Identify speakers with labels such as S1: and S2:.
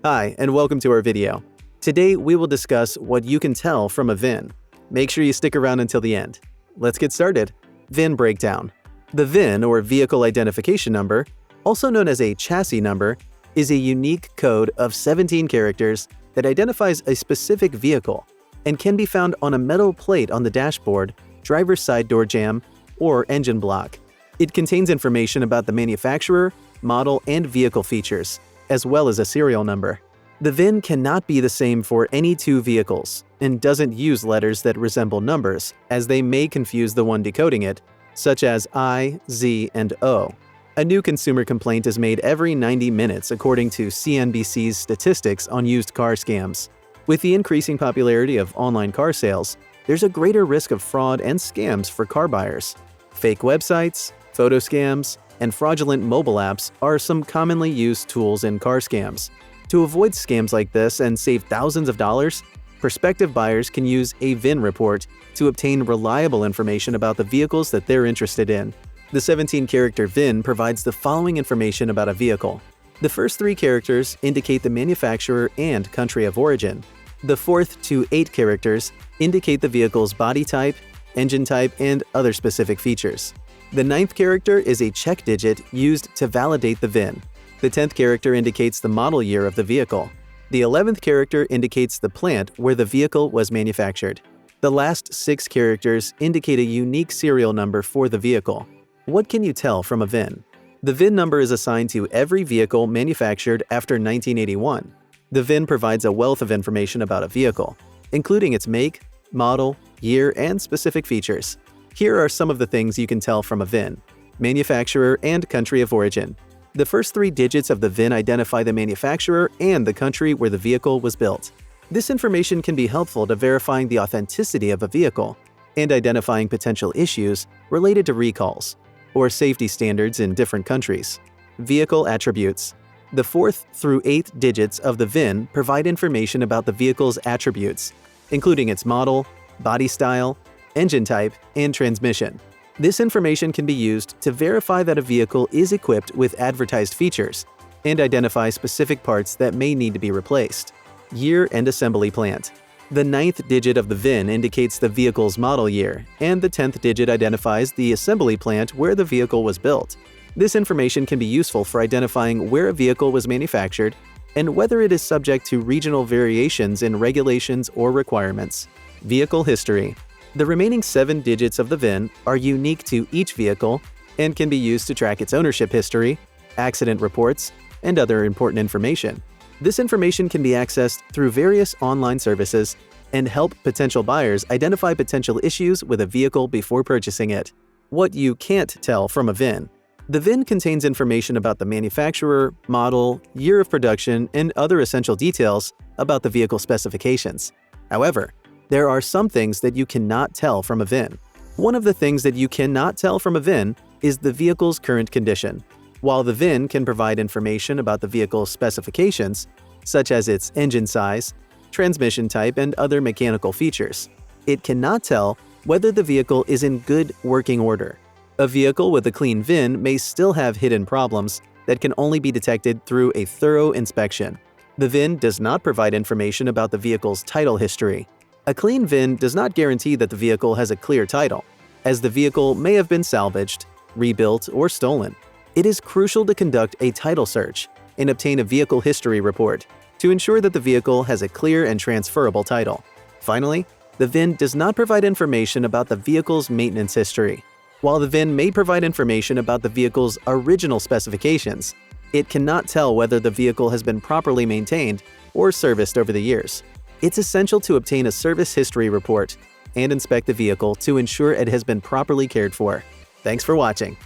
S1: Hi, and welcome to our video. Today, we will discuss what you can tell from a VIN. Make sure you stick around until the end. Let's get started. VIN breakdown. The VIN, or Vehicle Identification Number, also known as a chassis number, is a unique code of 17 characters that identifies a specific vehicle and can be found on a metal plate on the dashboard, driver's side door jamb, or engine block. It contains information about the manufacturer, model, and vehicle features, as well as a serial number. The VIN cannot be the same for any two vehicles and doesn't use letters that resemble numbers, as they may confuse the one decoding it, such as I, Z, and O. A new consumer complaint is made every 90 minutes according to CNBC's statistics on used car scams. With the increasing popularity of online car sales, there's a greater risk of fraud and scams for car buyers. Fake websites, photo scams, and fraudulent mobile apps are some commonly used tools in car scams. To avoid scams like this and save thousands of dollars, prospective buyers can use a VIN report to obtain reliable information about the vehicles that they're interested in. The 17-character VIN provides the following information about a vehicle. The first 3 characters indicate the manufacturer and country of origin. The fourth to 8 characters indicate the vehicle's body type, engine type, and other specific features. The 9th character is a check digit used to validate the VIN. The 10th character indicates the model year of the vehicle. The 11th character indicates the plant where the vehicle was manufactured. The last 6 characters indicate a unique serial number for the vehicle. What can you tell from a VIN? The VIN number is assigned to every vehicle manufactured after 1981. The VIN provides a wealth of information about a vehicle, including its make, model, year, and specific features. Here are some of the things you can tell from a VIN. Manufacturer and country of origin. The first 3 digits of the VIN identify the manufacturer and the country where the vehicle was built. This information can be helpful to verifying the authenticity of a vehicle and identifying potential issues related to recalls or safety standards in different countries. Vehicle attributes. The 4th through 8th digits of the VIN provide information about the vehicle's attributes, including its model, body style, engine type, and transmission. This information can be used to verify that a vehicle is equipped with advertised features and identify specific parts that may need to be replaced. Year and assembly plant. The 9th digit of the VIN indicates the vehicle's model year, and the 10th digit identifies the assembly plant where the vehicle was built. This information can be useful for identifying where a vehicle was manufactured and whether it is subject to regional variations in regulations or requirements. Vehicle history. The remaining 7 digits of the VIN are unique to each vehicle and can be used to track its ownership history, accident reports, and other important information. This information can be accessed through various online services and help potential buyers identify potential issues with a vehicle before purchasing it. What you can't tell from a VIN. The VIN contains information about the manufacturer, model, year of production, and other essential details about the vehicle specifications. However, there are some things that you cannot tell from a VIN. One of the things that you cannot tell from a VIN is the vehicle's current condition. While the VIN can provide information about the vehicle's specifications, such as its engine size, transmission type, and other mechanical features, it cannot tell whether the vehicle is in good working order. A vehicle with a clean VIN may still have hidden problems that can only be detected through a thorough inspection. The VIN does not provide information about the vehicle's title history. A clean VIN does not guarantee that the vehicle has a clear title, as the vehicle may have been salvaged, rebuilt, or stolen. It is crucial to conduct a title search and obtain a vehicle history report to ensure that the vehicle has a clear and transferable title. Finally, the VIN does not provide information about the vehicle's maintenance history. While the VIN may provide information about the vehicle's original specifications, it cannot tell whether the vehicle has been properly maintained or serviced over the years. It's essential to obtain a service history report and inspect the vehicle to ensure it has been properly cared for. Thanks for watching.